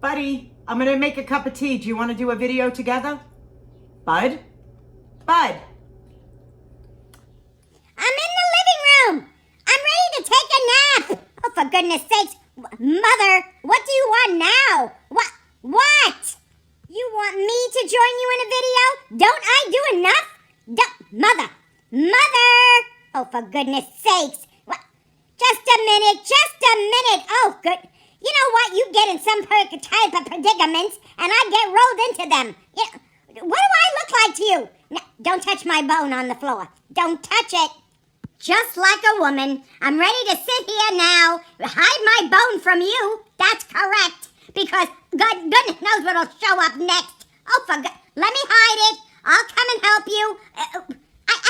Buddy, I'm gonna make a cup of tea. Do you want to do a video together? Bud? Bud? I'm in the living room. I'm ready to take a nap. Oh, for goodness sakes. Mother, what do you want now? What? You want me to join you in a video? Don't I do enough? Mother. Oh, for goodness sakes. What? Just a minute. Oh, good. You know what? You get in some type of predicaments, and I get rolled into them. What do I look like to you? No, don't touch my bone on the floor. Don't touch it. Just like a woman, I'm ready to sit here now, hide my bone from you. That's correct. Because goodness knows what'll show up next. Oh, let me hide it. I'll come and help you. I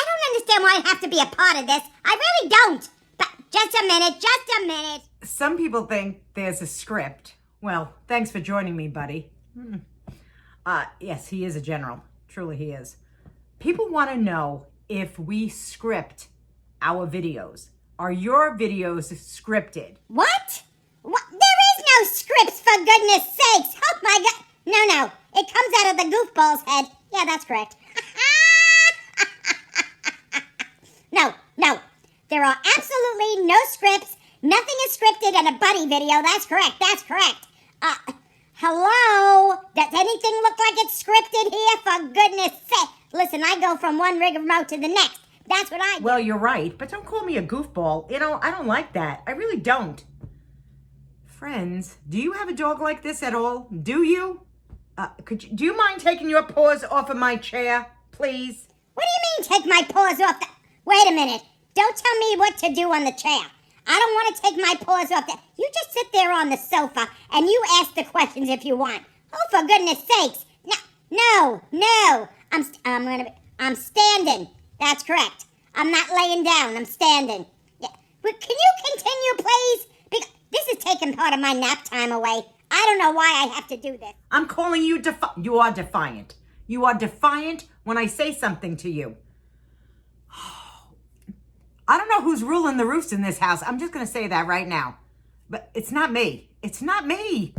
don't understand why I have to be a part of this. I really don't. But just a minute. Some people think there's a script. Well, thanks for joining me, buddy. Yes, he is a general. Truly he is. People want to know if we script our videos. Are your videos scripted? What? There is no scripts, for goodness sakes. Oh my God. No. It comes out of the goofball's head. Yeah, that's correct. No. There are absolutely no scripts. Nothing is scripted in a buddy video. That's correct. Hello? Does anything look like it's scripted here? For goodness sake. Listen, I go from one rigmarole to the next. That's what I do. Well, you're right, but don't call me a goofball. I don't like that. I really don't. Friends, do you have a dog like this at all? Do you? Do you mind taking your paws off of my chair, please? What do you mean, take my paws off Wait a minute. Don't tell me what to do on the chair. I don't want to take my paws off You just sit there on the sofa and you ask the questions if you want. Oh, for goodness sakes. No. I'm standing. That's correct. I'm not laying down. I'm standing. Yeah. But can you continue, please? Because this is taking part of my nap time away. I don't know why I have to do this. I'm calling you You are defiant. You are defiant when I say something to you. I don't know who's ruling the roost in this house. I'm just going to say that right now. But it's not me. It's not me.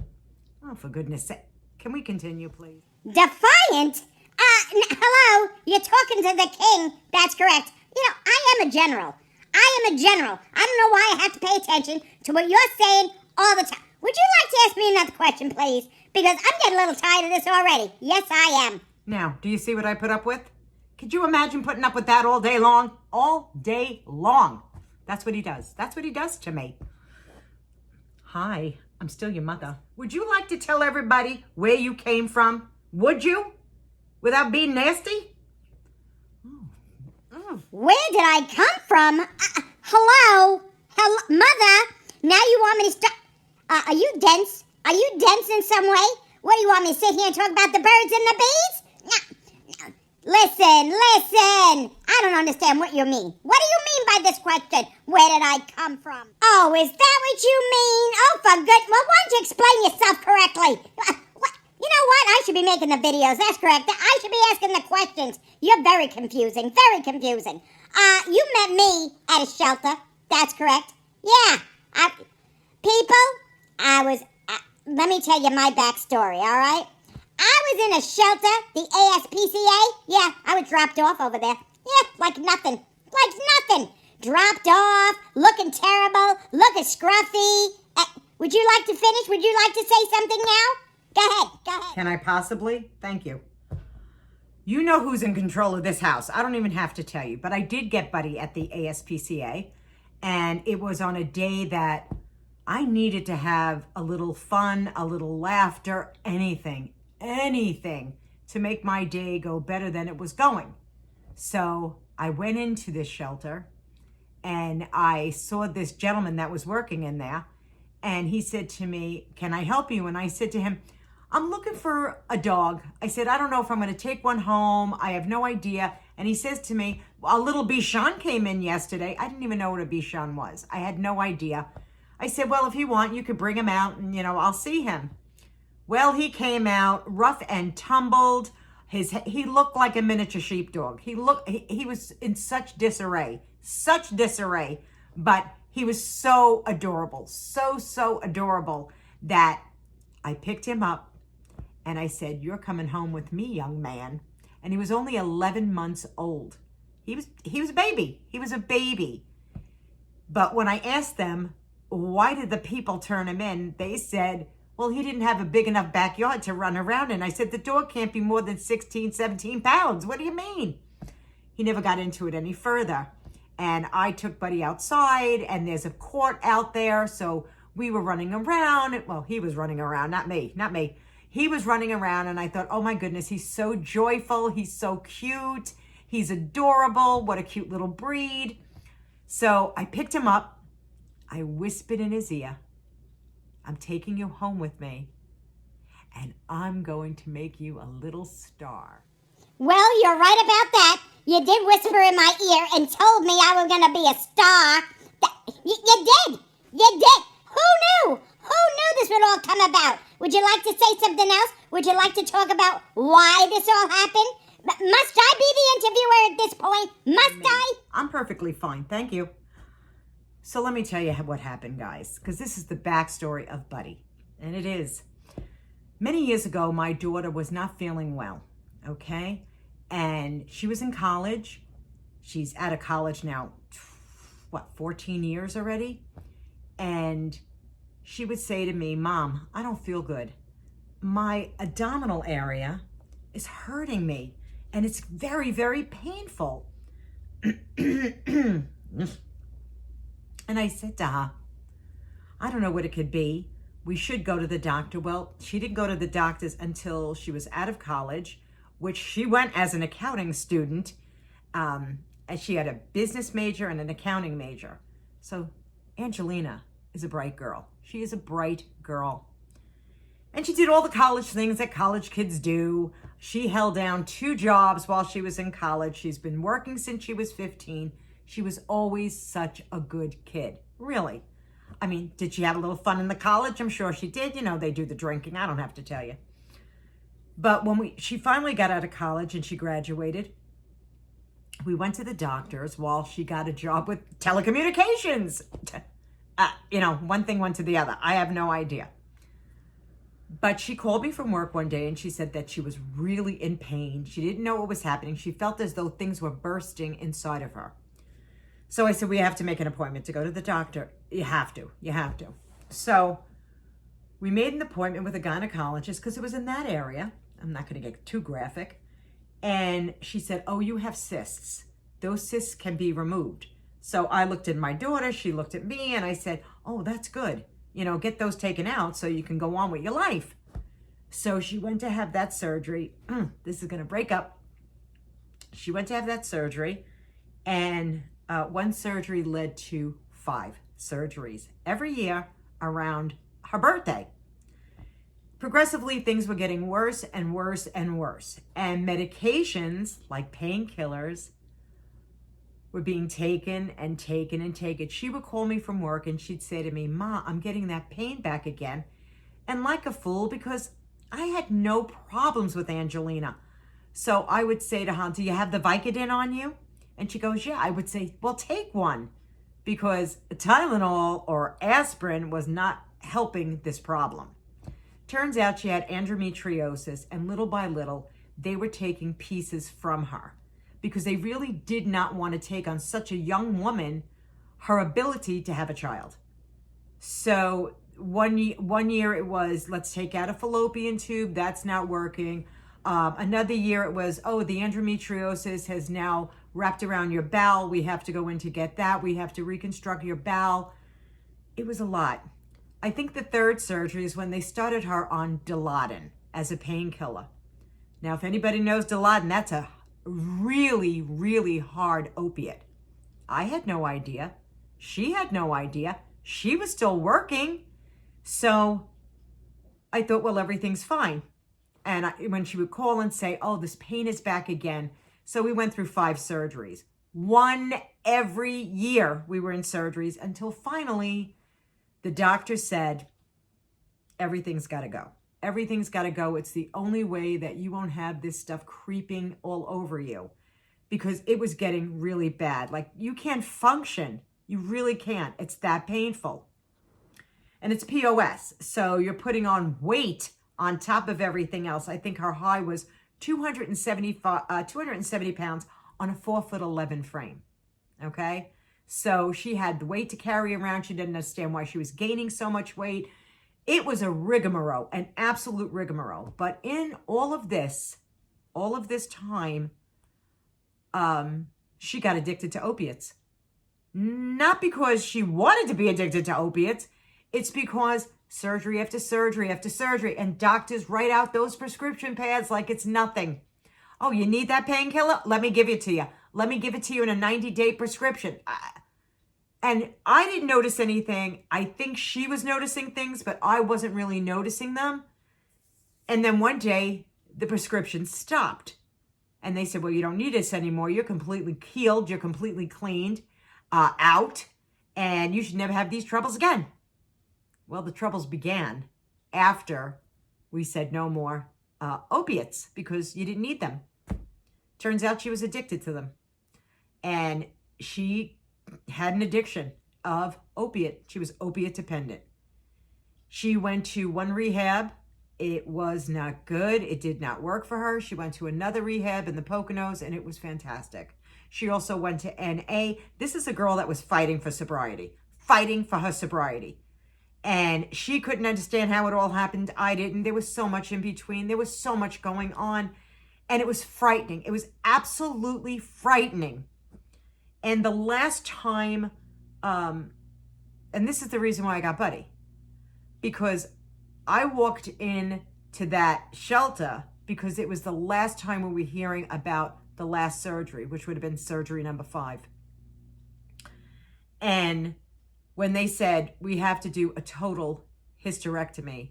Oh, for goodness sake. Can we continue, please? Defiant? Hello? You're talking to the king. That's correct. I am a general. I don't know why I have to pay attention to what you're saying all the time. Would you like to ask me another question, please? Because I'm getting a little tired of this already. Yes, I am. Now, do you see what I put up with? Could you imagine putting up with that all day long? All day long. That's what he does. That's what he does to me. Hi, I'm still your mother. Would you like to tell everybody where you came from? Would you? Without being nasty? Where did I come from? Hello? Mother? Now you want me to start? Are you dense? Are you dense in some way? What do you want me to sit here and talk about the birds and the bees? No. Listen. I don't understand what you mean. What do you mean by this question? Where did I come from? Oh, is that what you mean? Oh, for good. Well, why don't you explain yourself correctly? You know what? I should be making the videos. That's correct. I should be asking the questions. You're very confusing. You met me at a shelter. That's correct. Yeah. Let me tell you my backstory, all right? I was in a shelter, the ASPCA. Yeah, I was dropped off over there. Yeah, like nothing. Dropped off, looking terrible, looking scruffy. Would you like to finish? Would you like to say something now? Go ahead. Can I possibly? Thank you. You know who's in control of this house. I don't even have to tell you, but I did get Buddy at the ASPCA, and it was on a day that I needed to have a little fun, a little laughter, anything to make my day go better than it was going. So I went into this shelter and I saw this gentleman that was working in there, and he said to me, "Can I help you?" And I said to him, "I'm looking for a dog." I said, "I don't know if I'm going to take one home. I have no idea." And he says to me, "A little Bichon came in yesterday." I didn't even know what a Bichon was. I had no idea. I said, "Well, if you want, you could bring him out and, I'll see him." Well, he came out rough and tumbled. He looked like a miniature sheepdog. He was in such disarray, but he was so adorable, so adorable that I picked him up and I said, "You're coming home with me, young man." And he was only 11 months old. He was a baby. He was a baby. But when I asked them, why did the people turn him in? They said, well, he didn't have a big enough backyard to run around in. I said, the dog can't be more than 16, 17 pounds. What do you mean? He never got into it any further. And I took Buddy outside, and there's a court out there. So we were running around. Well, he was running around, not me. He was running around, and I thought, oh my goodness, he's so joyful. He's so cute. He's adorable. What a cute little breed. So I picked him up. I whispered in his ear, I'm taking you home with me, and I'm going to make you a little star. Well, you're right about that. You did whisper in my ear and told me I was going to be a star. You did. You did. Who knew? Who knew this would all come about? Would you like to say something else? Would you like to talk about why this all happened? Must I be the interviewer at this point? Must I? I'm perfectly fine. Thank you. So let me tell you what happened, guys, because this is the backstory of Buddy. And it is. Many years ago, my daughter was not feeling well, okay? And she was in college. She's out of college now, 14 years already? And she would say to me, Mom, I don't feel good. My abdominal area is hurting me, and it's very, very painful. And I said to her, I don't know what it could be. We should go to the doctor. Well, she didn't go to the doctors until she was out of college, which she went as an accounting student. And she had a business major and an accounting major. So Angelina is a bright girl. She is a bright girl. And she did all the college things that college kids do. She held down 2 jobs while she was in college. She's been working since she was 15. She was always such a good kid. Really. I mean, did she have a little fun in the college? I'm sure she did. You know, they do the drinking. I don't have to tell you. But when she finally got out of college and she graduated, we went to the doctors while she got a job with telecommunications. One thing went to the other. I have no idea. But she called me from work one day and she said that she was really in pain. She didn't know what was happening. She felt as though things were bursting inside of her. So I said, we have to make an appointment to go to the doctor. You have to. So we made an appointment with a gynecologist because it was in that area. I'm not going to get too graphic. And she said, oh, you have cysts. Those cysts can be removed. So I looked at my daughter. She looked at me and I said, oh, that's good. Get those taken out so you can go on with your life. So she went to have that surgery. This is going to break up. She went to have that surgery, and one surgery led to 5 surgeries every year around her birthday. Progressively, things were getting worse and worse and worse. And medications like painkillers were being taken and taken and taken. She would call me from work and she'd say to me, Ma, I'm getting that pain back again. And like a fool, because I had no problems with Angelina. So I would say to her, do you have the Vicodin on you? And she goes, yeah. I would say, well, take one, because Tylenol or aspirin was not helping this problem. Turns out she had endometriosis, and little by little, they were taking pieces from her because they really did not want to take on such a young woman her ability to have a child. So one year it was, let's take out a fallopian tube. That's not working. Another year it was, oh, the endometriosis has now wrapped around your bowel. We have to go in to get that. We have to reconstruct your bowel. It was a lot. I think the 3rd surgery is when they started her on Dilaudid as a painkiller. Now, if anybody knows Dilaudid, that's a really, really hard opiate. I had no idea. She had no idea. She was still working. So I thought, well, everything's fine. And when she would call and say, oh, this pain is back again. So we went through 5 surgeries. 1 every year we were in surgeries until finally the doctor said, everything's got to go. Everything's got to go. It's the only way that you won't have this stuff creeping all over you, because it was getting really bad. Like, you can't function. You really can't. It's that painful. And it's POS. So you're putting on weight on top of everything else. I think her high was 270 pounds on a 4'11" frame. Okay. So she had the weight to carry around. She didn't understand why she was gaining so much weight. It was a rigmarole, an absolute rigmarole. But in all of this time, she got addicted to opiates. Not because she wanted to be addicted to opiates. It's because surgery after surgery after surgery, and doctors write out those prescription pads like it's nothing. Oh, you need that painkiller? Let me give it to you. Let me give it to you in a 90-day prescription. And I didn't notice anything. I think she was noticing things, but I wasn't really noticing them. And then one day, the prescription stopped. And they said, well, you don't need this anymore. You're completely healed. You're completely cleaned out. And you should never have these troubles again. Well, the troubles began after we said no more opiates because you didn't need them. Turns out she was addicted to them. And she had an addiction of opiate. She was opiate dependent. She went to one rehab. It was not good. It did not work for her. She went to another rehab in the Poconos, and it was fantastic. She also went to NA. This is a girl that was fighting for sobriety, fighting for her sobriety. And she couldn't understand how it all happened. I didn't. There was so much in between. There was so much going on. And it was frightening. It was absolutely frightening. And the last time, and this is the reason why I got Buddy, because I walked in to that shelter because it was the last time we were hearing about the last surgery, which would have been surgery number 5. And when they said, we have to do a total hysterectomy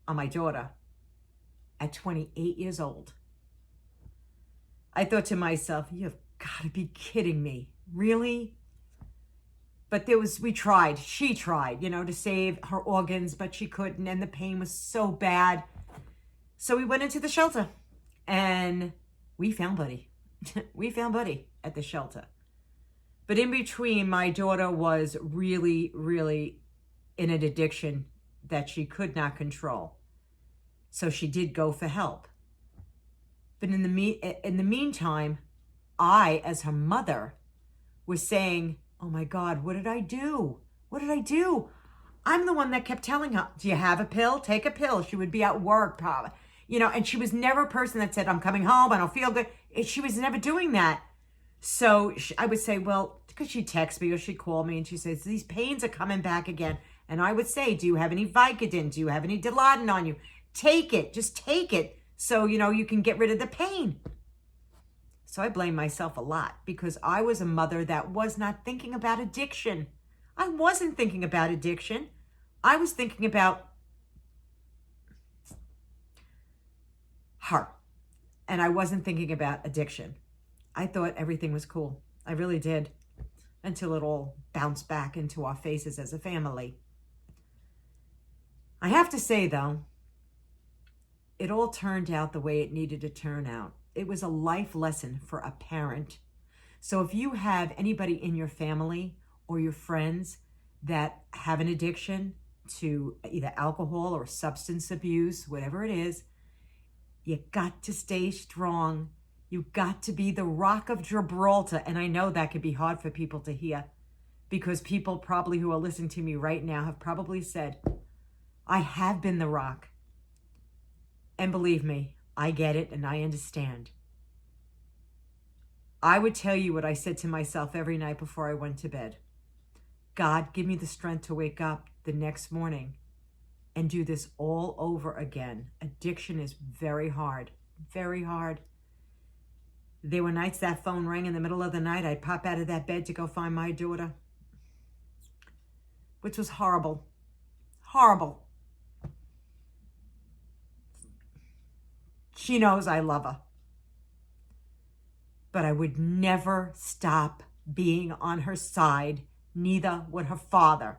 on my daughter at 28 years old, I thought to myself, you've got to be kidding me. Really? But she tried, to save her organs, but she couldn't. And the pain was so bad. So we went into the shelter and we found Buddy. We found Buddy at the shelter. But in between, my daughter was really, really in an addiction that she could not control. So she did go for help. But in the meantime, I, as her mother, was saying, oh my God, what did I do? What did I do? I'm the one that kept telling her, do you have a pill? Take a pill. She would be at work, probably. And she was never a person that said, I'm coming home, I don't feel good. She was never doing that. So I would say, well, because she'd text me or she'd call me and she says, these pains are coming back again. And I would say, do you have any Vicodin? Do you have any Dilaudid on you? Take it. Just take it so, you can get rid of the pain. So I blame myself a lot because I was a mother that was not thinking about addiction. I wasn't thinking about addiction. I was thinking about her. And I wasn't thinking about addiction. I thought everything was cool. I really did. Until it all bounced back into our faces as a family. I have to say, though, it all turned out the way it needed to turn out. It was a life lesson for a parent. So if you have anybody in your family or your friends that have an addiction to either alcohol or substance abuse, whatever it is, you got to stay strong. You got to be the rock of Gibraltar. And I know that could be hard for people to hear because people probably who are listening to me right now have probably said, I have been the rock. And believe me, I get it and I understand. I would tell you what I said to myself every night before I went to bed. God, give me the strength to wake up the next morning and do this all over again. Addiction is very hard, very hard. There were nights that phone rang in the middle of the night. I'd pop out of that bed to go find my daughter, which was horrible, horrible. She knows I love her. But I would never stop being on her side, neither would her father,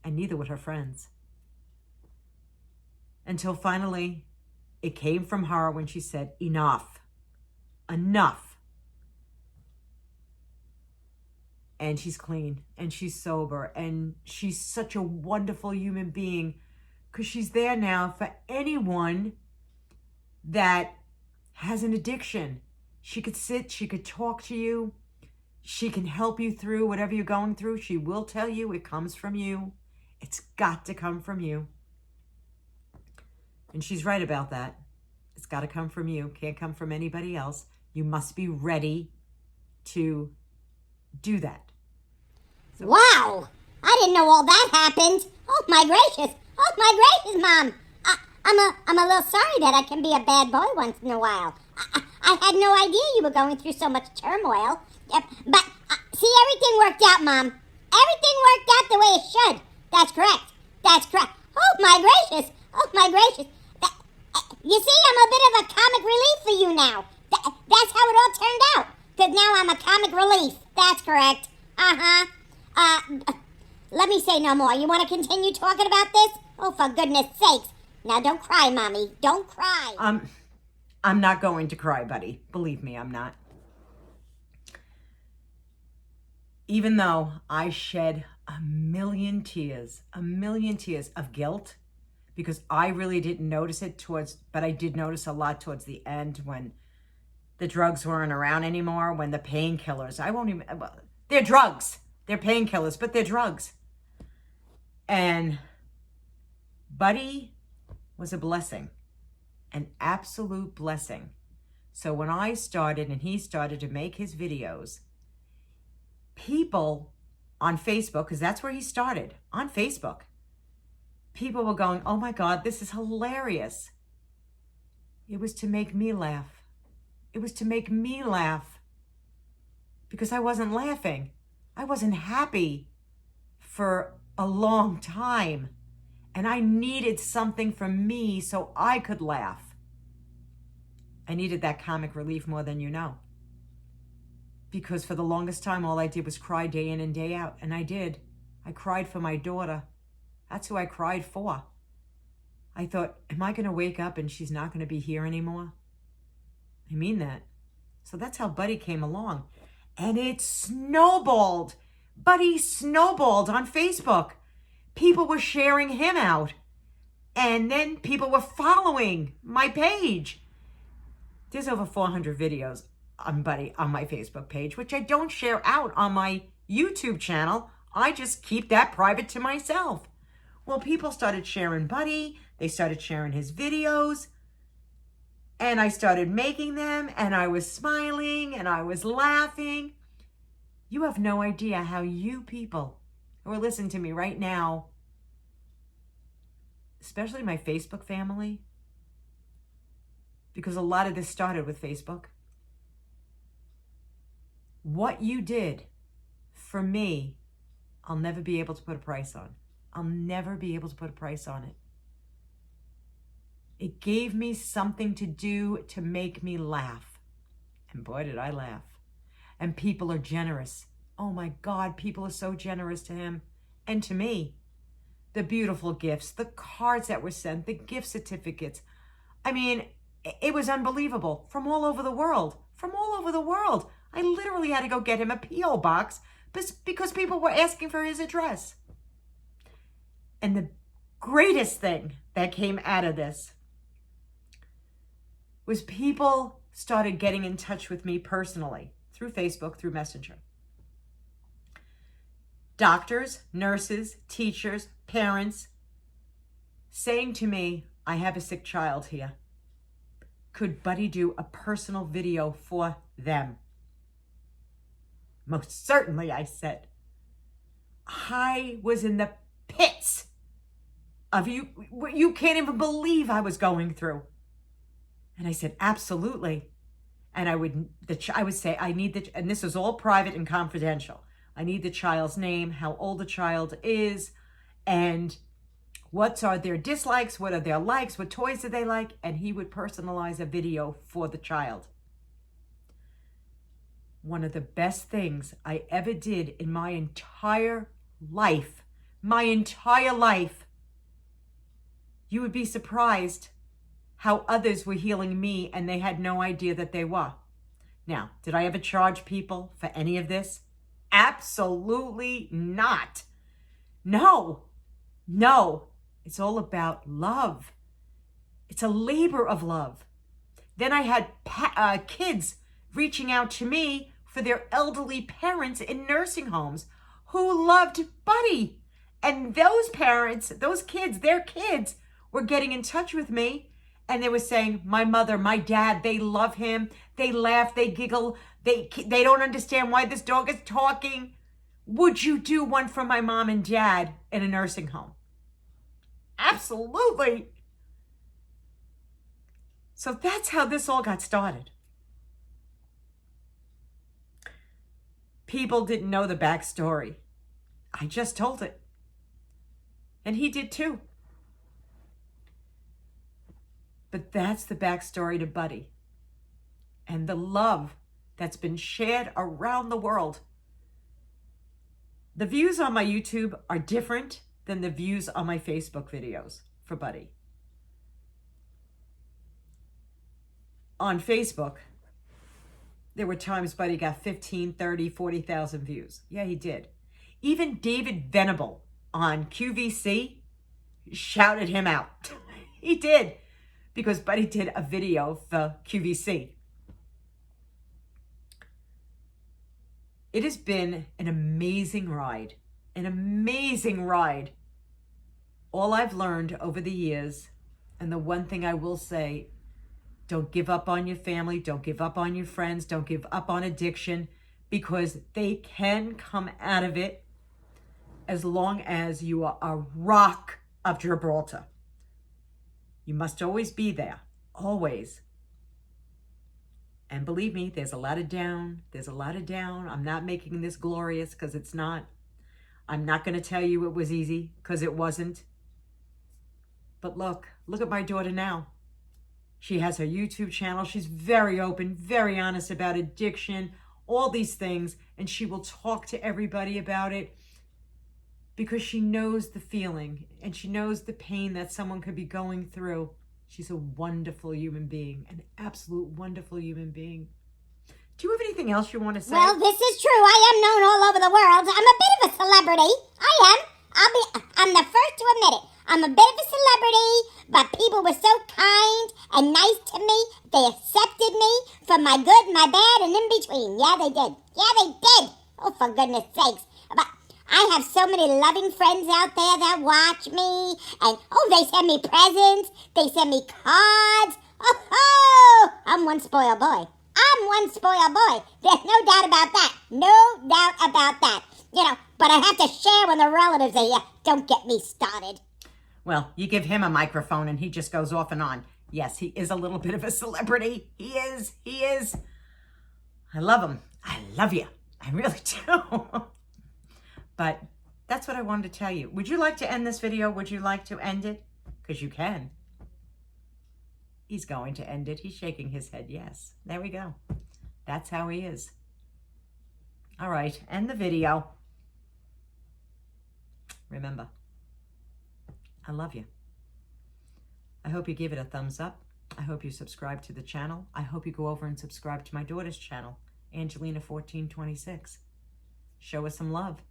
and neither would her friends. Until finally, it came from her when she said, enough, enough. and she's clean, and she's sober, and she's such a wonderful human being, because she's there now for anyone that has an addiction. She could sit, she could talk to you, she can help you through whatever you're going through. She will tell you it comes from you. It's got to come from you. And she's right about that. It's got to come from you. Can't come from anybody else. You must be ready to do that. So. Wow! I didn't know all that happened. Oh my gracious! Oh my gracious, Mom! I'm a little sorry that I can be a bad boy once in a while. I had no idea you were going through so much turmoil. But see, everything worked out, Mom. Everything worked out the way it should. That's correct. That's correct. Oh my gracious! Oh my gracious! You see, I'm a bit of a comic relief for you now. That's how it all turned out. Because now I'm a comic relief. That's correct. Let me say no more. You want to continue talking about this? Oh, for goodness sakes. Now, don't cry, Mommy. Don't cry. I'm not going to cry, buddy. Believe me, I'm not. Even though I shed a million tears of guilt, because I really didn't notice it but I did notice a lot towards the end when the drugs weren't around anymore, when the painkillers, they're drugs. They're painkillers, but they're drugs. And Buddy was a blessing, an absolute blessing. So when I started and he started to make his videos, people on Facebook, because that's where he started, on Facebook, people were going, oh my God, this is hilarious. It was to make me laugh. It was to make me laugh because I wasn't laughing. I wasn't happy for a long time. And I needed something from me so I could laugh. I needed that comic relief more than you know. Because for the longest time, all I did was cry day in and day out. And I did. I cried for my daughter. That's who I cried for. I thought, am I going to wake up and she's not going to be here anymore? I mean that. So that's how Buddy came along. And it snowballed. Buddy snowballed on Facebook. People were sharing him out. And then people were following my page. There's over 400 videos on Buddy on my Facebook page, which I don't share out on my YouTube channel. I just keep that private to myself. Well, people started sharing Buddy. They started sharing his videos. And I started making them, and I was smiling, and I was laughing. You have no idea how you people who are listening to me right now, especially my Facebook family, because a lot of this started with Facebook. What you did for me, I'll never be able to put a price on. I'll never be able to put a price on it. It gave me something to do to make me laugh. And boy, did I laugh. And people are generous. Oh my God, people are so generous to him and to me. The beautiful gifts, the cards that were sent, the gift certificates. I mean, it was unbelievable. From all over the world. From all over the world. I literally had to go get him a P.O. box because people were asking for his address. And the greatest thing that came out of this was people started getting in touch with me personally through Facebook, through Messenger. Doctors, nurses, teachers, parents saying to me, I have a sick child here. Could Buddy do a personal video for them? Most certainly, I said. I was in the pits of you can't even believe I was going through. And I said, absolutely. And I would say, I need and this is all private and confidential. I need the child's name, how old the child is, and what are their dislikes, what are their likes, what toys do they like, and he would personalize a video for the child. One of the best things I ever did in my entire life, you would be surprised how others were healing me and they had no idea that they were. Now, did I ever charge people for any of this? Absolutely not. No. It's all about love. It's a labor of love. Then I had kids reaching out to me for their elderly parents in nursing homes who loved Buddy. And those parents, those kids, their kids were getting in touch with me, and they were saying, my mother, my dad, they love him. They laugh, they giggle. They don't understand why this dog is talking. Would you do one for my mom and dad in a nursing home? Absolutely. So that's how this all got started. People didn't know the backstory. I just told it. And he did too. But that's the backstory to Buddy. And the love that's been shared around the world. The views on my YouTube are different than the views on my Facebook videos for Buddy. On Facebook, there were times Buddy got 15, 30, 40,000 views. Yeah, he did. Even David Venable on QVC shouted him out. He did, because Buddy did a video for QVC. It has been an amazing ride. An amazing ride. All I've learned over the years, and the one thing I will say, don't give up on your family, don't give up on your friends, don't give up on addiction, because they can come out of it as long as you are a rock of Gibraltar. You must always be there, always. And believe me, there's a lot of down. I'm not making this glorious, because it's not. I'm not going to tell you it was easy, because it wasn't. But look at my daughter now. She has her YouTube channel. She's very open, very honest about addiction, all these things. And she will talk to everybody about it, because she knows the feeling and she knows the pain that someone could be going through. She's a wonderful human being, an absolute wonderful human being. Do you have anything else you want to say? Well, this is true. I am known all over the world. I'm a bit of a celebrity. I am. I'm the first to admit it. I'm a bit of a celebrity, but people were so kind and nice to me. They accepted me for my good, my bad, and in between. Yeah, they did. Oh, for goodness sakes. But I have so many loving friends out there that watch me. And, they send me presents. They send me cards. I'm one spoiled boy. There's no doubt about that. But I have to share when the relatives are here. Don't get me started. Well, you give him a microphone and he just goes off and on. Yes, he is a little bit of a celebrity. He is. I love him. I love you. I really do. But that's what I wanted to tell you. Would you like to end this video? Would you like to end it? Because you can. He's going to end it. He's shaking his head. Yes. There we go. That's how he is. All right. End the video. Remember, I love you. I hope you give it a thumbs up. I hope you subscribe to the channel. I hope you go over and subscribe to my daughter's channel, Angelina1426. Show us some love.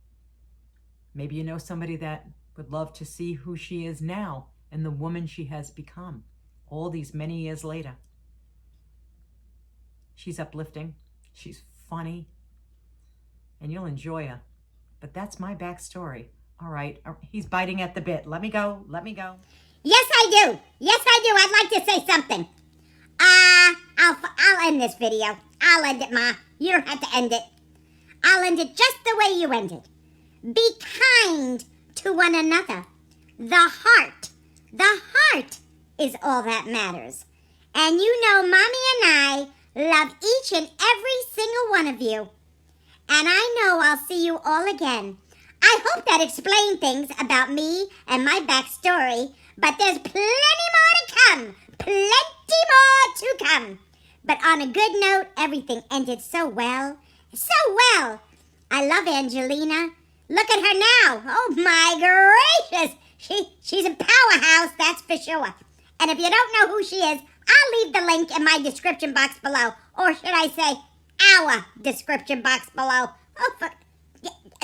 Maybe you know somebody that would love to see who she is now and the woman she has become all these many years later. She's uplifting. She's funny. And you'll enjoy her. But that's my backstory. All right. He's biting at the bit. Let me go. Yes, I do. I'd like to say something. I'll end this video. I'll end it, Ma. You don't have to end it. I'll end it just the way you ended. Be kind to one another. The heart is all that matters. And you know, Mommy and I love each and every single one of you. And I know I'll see you all again. I hope that explained things about me and my backstory, but there's plenty more to come. But on a good note, everything ended so well. I love Angelina. Look at her now. Oh my gracious. She's a powerhouse, that's for sure. And if you don't know who she is, I'll leave the link in my description box below. Or should I say, our description box below.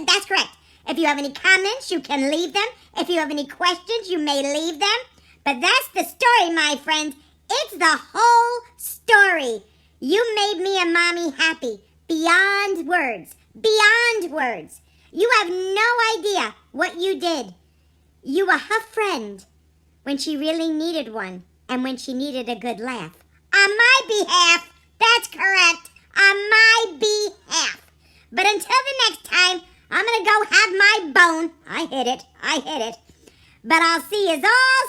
That's correct. If you have any comments, you can leave them. If you have any questions, you may leave them. But that's the story, my friends. It's the whole story. You made me and Mommy happy. Beyond words. Beyond words. You have no idea what you did. You were her friend when she really needed one and when she needed a good laugh. On my behalf. That's correct. On my behalf. But until the next time, I'm going to go have my bone. I hit it. But I'll see you all